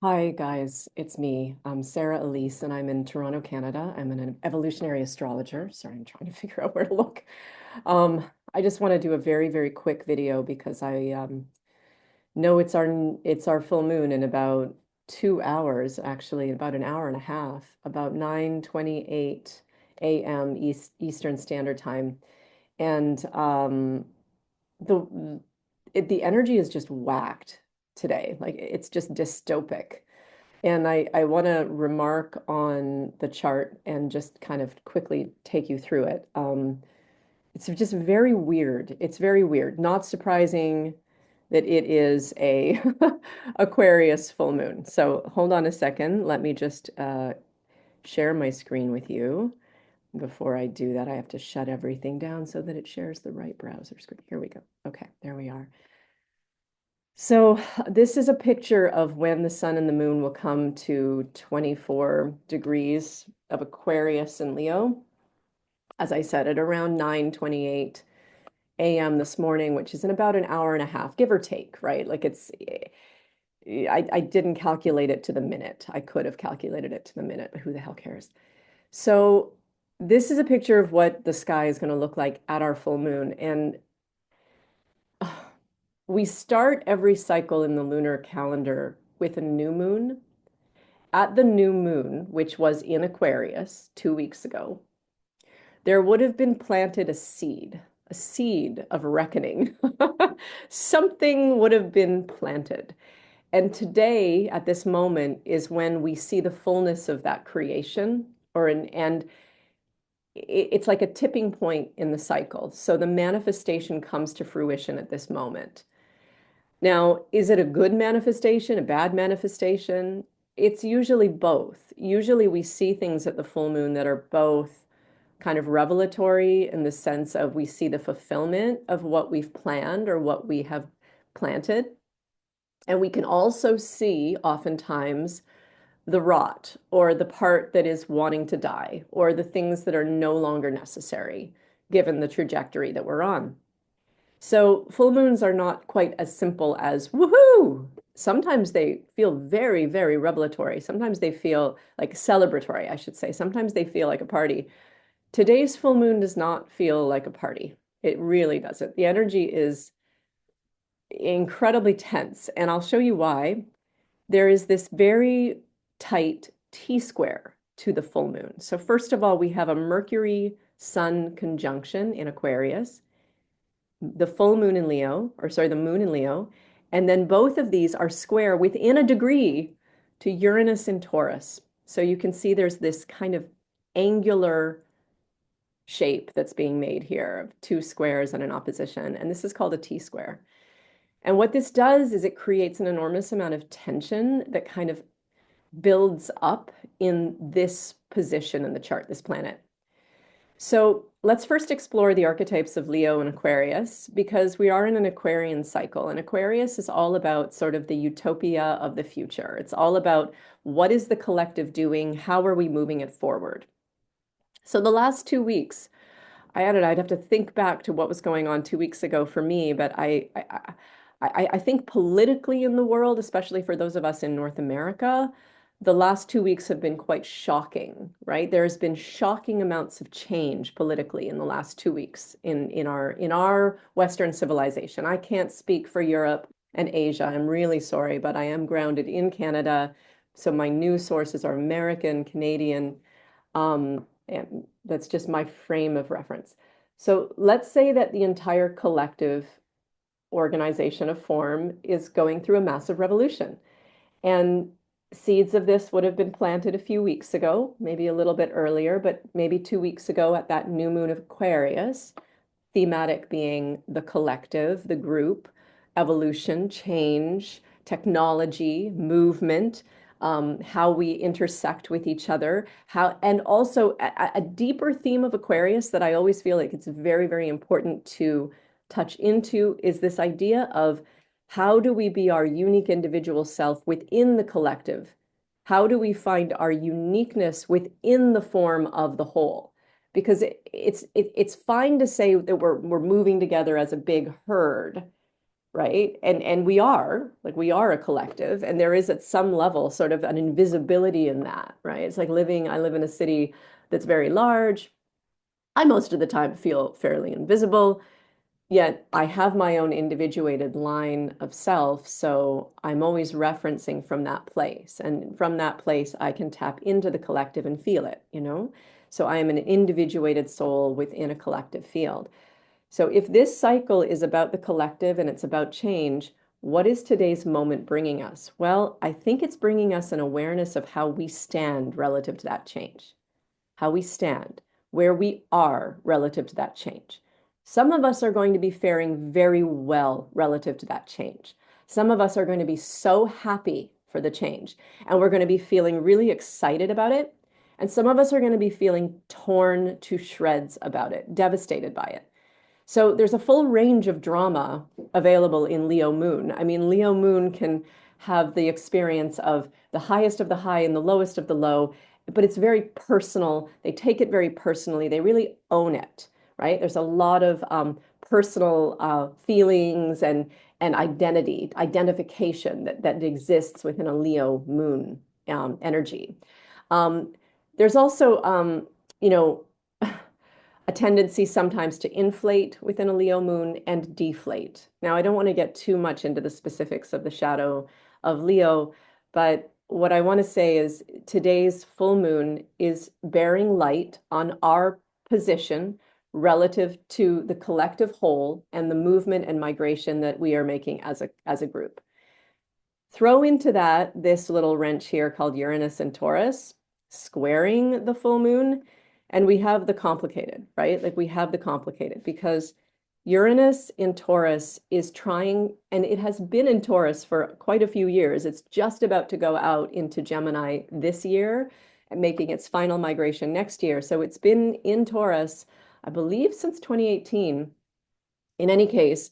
Hi guys, it's me. I'm Sarah Elise and I'm in Toronto, Canada. I'm an evolutionary astrologer. Sorry, I'm trying to figure out where to look. I just want to do a very quick video because I know it's our full moon in about 2 hours, actually, about an hour and a half, about 9:28 a.m. Eastern Standard Time. And the energy is just whacked today. Like it's just dystopic. And I want to remark on the chart and just kind of quickly take you through it. It's just very weird. It's very weird. Not surprising that it is a Aquarius full moon. So hold on a second. Let me just share my screen with you. Before I do that, I have to shut everything down so that it shares the right browser screen. Here we go. Okay, there we are. So this is a picture of when the sun and the moon will come to 24 degrees of Aquarius and Leo. As I said, at around 9:28 a.m. this morning, which is in about an hour and a half, give or take, right? Like I didn't calculate it to the minute. I could have calculated it to the minute, but who the hell cares? So this is a picture of what the sky is going to look like at our full moon. And we start every cycle in the lunar calendar with a new moon. At the new moon, which was in Aquarius 2 weeks ago, there would have been planted a seed of reckoning. Something would have been planted. And today, at this moment, is when we see the fullness of that creation, and it's like a tipping point in the cycle. So the manifestation comes to fruition at this moment. Now, is it a good manifestation, a bad manifestation? It's usually both. Usually we see things at the full moon that are both kind of revelatory in the sense of we see the fulfillment of what we've planned or what we have planted. And we can also see oftentimes the rot or the part that is wanting to die or the things that are no longer necessary given the trajectory that we're on. So full moons are not quite as simple as woohoo. Sometimes they feel very revelatory. Sometimes they feel like celebratory, I should say. Sometimes they feel like a party. Today's full moon does not feel like a party. It really doesn't. The energy is incredibly tense, and I'll show you why. There is this very tight T-square to the full moon. So first of all, we have a Mercury Sun conjunction in Aquarius, the full moon in Leo, or sorry, the moon in Leo, and then both of these are square within a degree to Uranus in Taurus. So you can see there's this kind of angular shape that's being made here of two squares and an opposition, and this is called a T-square. And what this does is it creates an enormous amount of tension that kind of builds up in this position in the chart, this planet. So let's first explore the archetypes of Leo and Aquarius because we are in an Aquarian cycle. And Aquarius is all about sort of the utopia of the future. It's all about what is the collective doing? How are we moving it forward? So the last 2 weeks, I'd have to think back to what was going on 2 weeks ago for me, but I think politically in the world, especially for those of us in North America, the last 2 weeks have been quite shocking, right? There's been shocking amounts of change politically in the last 2 weeks in our Western civilization. I can't speak for Europe and Asia. I'm really sorry, but I am grounded in Canada. So my news sources are American, Canadian, and that's just my frame of reference. So let's say that the entire collective organization of form is going through a massive revolution. And seeds of this would have been planted a few weeks ago, maybe a little bit earlier, but maybe 2 weeks ago at that new moon of Aquarius, thematic being the collective, the group, evolution, change, technology, movement, how we intersect with each other, how, and also a deeper theme of Aquarius that I always feel like it's very important to touch into is this idea of how do we be our unique individual self within the collective? How do we find our uniqueness within the form of the whole? Because it's fine to say that we're moving together as a big herd, right? And we are a collective, and there is at some level sort of an invisibility in that, right? It's like I live in a city that's very large. I most of the time feel fairly invisible, yet I have my own individuated line of self, so I'm always referencing from that place. And from that place, I can tap into the collective and feel it, you know? So I am an individuated soul within a collective field. So if this cycle is about the collective and it's about change, what is today's moment bringing us? Well, I think it's bringing us an awareness of how we stand relative to that change, how we stand, where we are relative to that change. Some of us are going to be faring very well relative to that change. Some of us are going to be so happy for the change, and we're going to be feeling really excited about it. And some of us are going to be feeling torn to shreds about it, devastated by it. So there's a full range of drama available in Leo Moon. I mean, Leo Moon can have the experience of the highest of the high and the lowest of the low, but it's very personal. They take it very personally. They really own it, right? There's a lot of personal feelings and identification that exists within a Leo Moon energy. Um, there's also, you know, a tendency sometimes to inflate within a Leo moon and deflate. Now, I don't want to get too much into the specifics of the shadow of Leo, but what I want to say is today's full moon is bearing light on our position relative to the collective whole and the movement and migration that we are making as a group. Throw into that this little wrench here called Uranus and Taurus, squaring the full moon, and we have the complicated, right? Like we have the complicated because Uranus in Taurus is trying, and it has been in Taurus for quite a few years. It's just about to go out into Gemini this year and making its final migration next year. So it's been in Taurus, I believe, since 2018. In any case,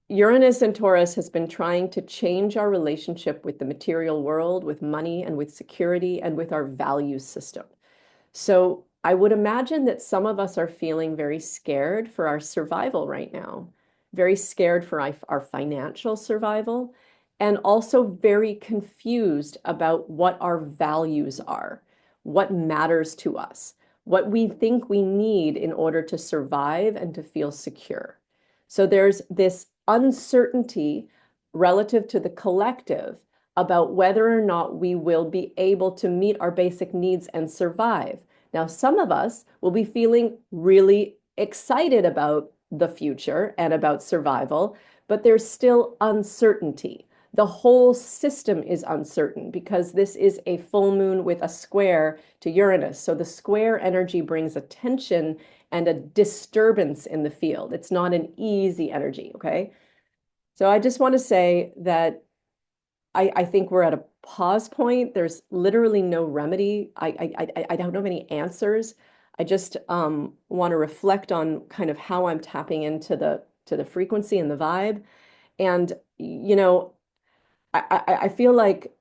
Uranus and Taurus has been trying to change our relationship with the material world, with money and with security and with our value system. So I would imagine that some of us are feeling very scared for our survival right now, very scared for our financial survival, and also very confused about what our values are, what matters to us, what we think we need in order to survive and to feel secure. So there's this uncertainty relative to the collective about whether or not we will be able to meet our basic needs and survive. Now, some of us will be feeling really excited about the future and about survival, but there's still uncertainty. The whole system is uncertain because this is a full moon with a square to Uranus. So the square energy brings a tension and a disturbance in the field. It's not an easy energy, okay? So I just want to say that I think we're at a pause point. There's literally no remedy. I don't have any answers. I just want to reflect on kind of how I'm tapping into the frequency and the vibe. And I feel like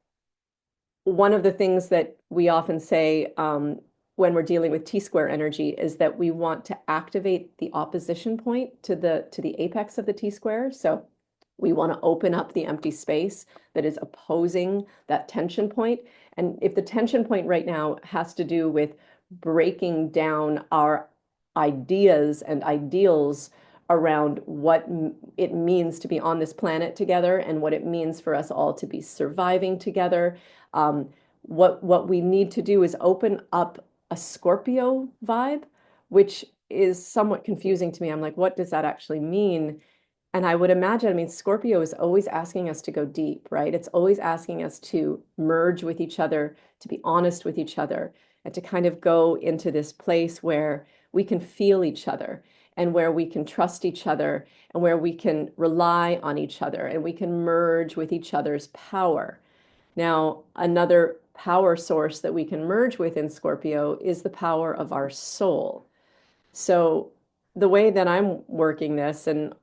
one of the things that we often say when we're dealing with T-square energy is that we want to activate the opposition point to the apex of the T-square. So we want to open up the empty space that is opposing that tension point. And if the tension point right now has to do with breaking down our ideas and ideals around what it means to be on this planet together and what it means for us all to be surviving together, what we need to do is open up a Scorpio vibe, which is somewhat confusing to me. I'm like, what does that actually mean? And I would imagine, I mean, Scorpio is always asking us to go deep, right? It's always asking us to merge with each other, to be honest with each other, and to kind of go into this place where we can feel each other and where we can trust each other and where we can rely on each other and we can merge with each other's power. Now, another power source that we can merge with in Scorpio is the power of our soul. So the way that I'm working this, and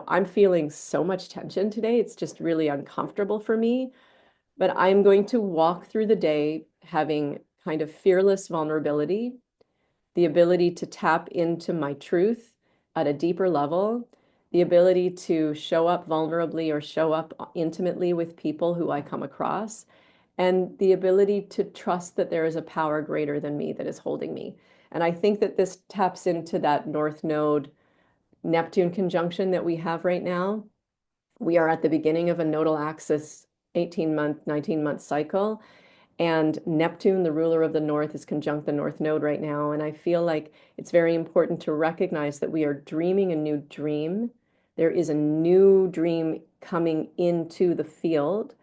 I'm feeling so much tension today, it's just really uncomfortable for me. But I'm going to walk through the day having kind of fearless vulnerability, the ability to tap into my truth at a deeper level, the ability to show up vulnerably or show up intimately with people who I come across, and the ability to trust that there is a power greater than me that is holding me. And I think that this taps into that North Node Neptune conjunction that we have right now. We are at the beginning of a nodal axis 18-month, 19-month cycle. And Neptune, the ruler of the North, is conjunct the North Node right now. And I feel like it's very important to recognize that we are dreaming a new dream. There is a new dream coming into the field,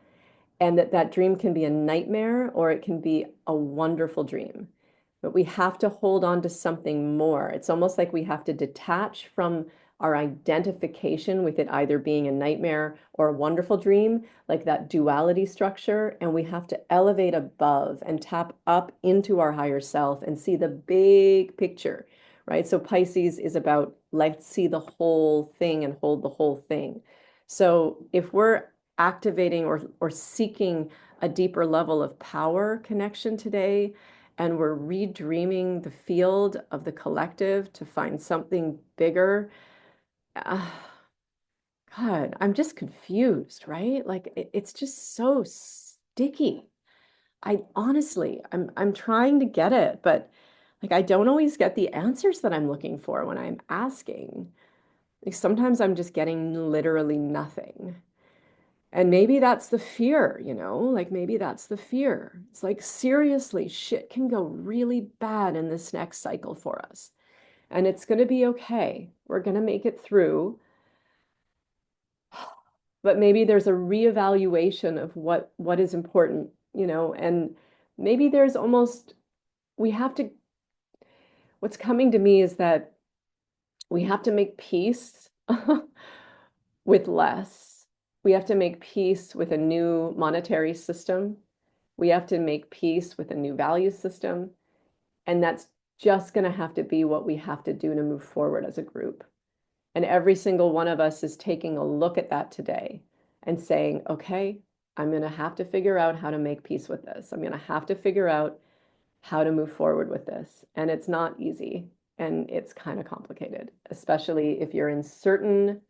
and that that dream can be a nightmare or it can be a wonderful dream. But we have to hold on to something more. It's almost like we have to detach from our identification with it either being a nightmare or a wonderful dream, like that duality structure, and we have to elevate above and tap up into our higher self and see the big picture, right? So Pisces is about let's see the whole thing and hold the whole thing. So if we're activating or seeking a deeper level of power connection today, and we're redreaming the field of the collective to find something bigger. God, I'm just confused, right? Like it's just so sticky. I honestly, I'm trying to get it, but like I don't always get the answers that I'm looking for when I'm asking. Like sometimes I'm just getting literally nothing. And maybe that's the fear, like maybe that's the fear. It's like, seriously, shit can go really bad in this next cycle for us. And it's going to be okay. We're going to make it through. But maybe there's a reevaluation of what is important, and maybe there's almost, we have to, what's coming to me is that we have to make peace with less. We have to make peace with a new monetary system. We have to make peace with a new value system. And that's just going to have to be what we have to do to move forward as a group. And every single one of us is taking a look at that today and saying, okay, I'm going to have to figure out how to make peace with this. I'm going to have to figure out how to move forward with this. And it's not easy and it's kind of complicated, especially if you're in certain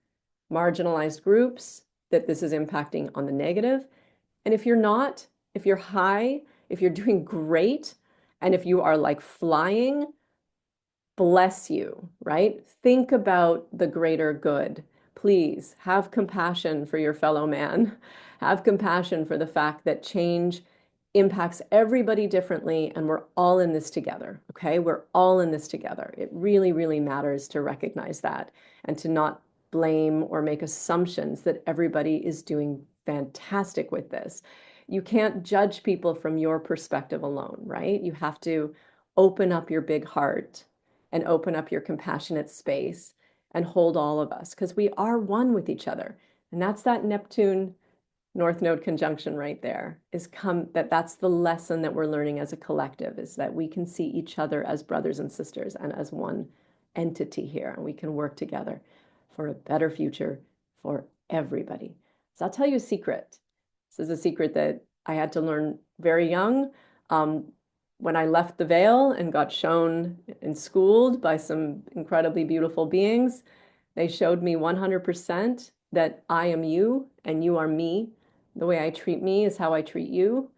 marginalized groups that this is impacting on the negative. And if you're not, if you're high, if you're doing great, and if you are like flying, bless you, right? Think about the greater good. Please have compassion for your fellow man. Have compassion for the fact that change impacts everybody differently, and we're all in this together, okay? We're all in this together. It really, really matters to recognize that and to not blame or make assumptions that everybody is doing fantastic with this. You can't judge people from your perspective alone, right? You have to open up your big heart and open up your compassionate space and hold all of us because we are one with each other. And that's that Neptune North Node conjunction right there is that's the lesson that we're learning as a collective is that we can see each other as brothers and sisters and as one entity here, and we can work together for a better future for everybody. So I'll tell you a secret. This is a secret that I had to learn very young. When I left the veil and got shown and schooled by some incredibly beautiful beings, they showed me 100% that I am you and you are me. The way I treat me is how I treat you.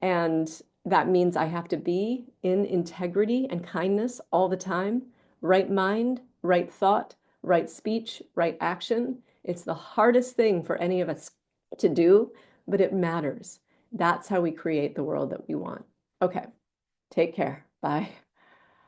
And that means I have to be in integrity and kindness all the time. Right mind, right thought, right speech, right action. It's the hardest thing for any of us to do, but it matters. That's how we create the world that we want. Okay, take care. Bye.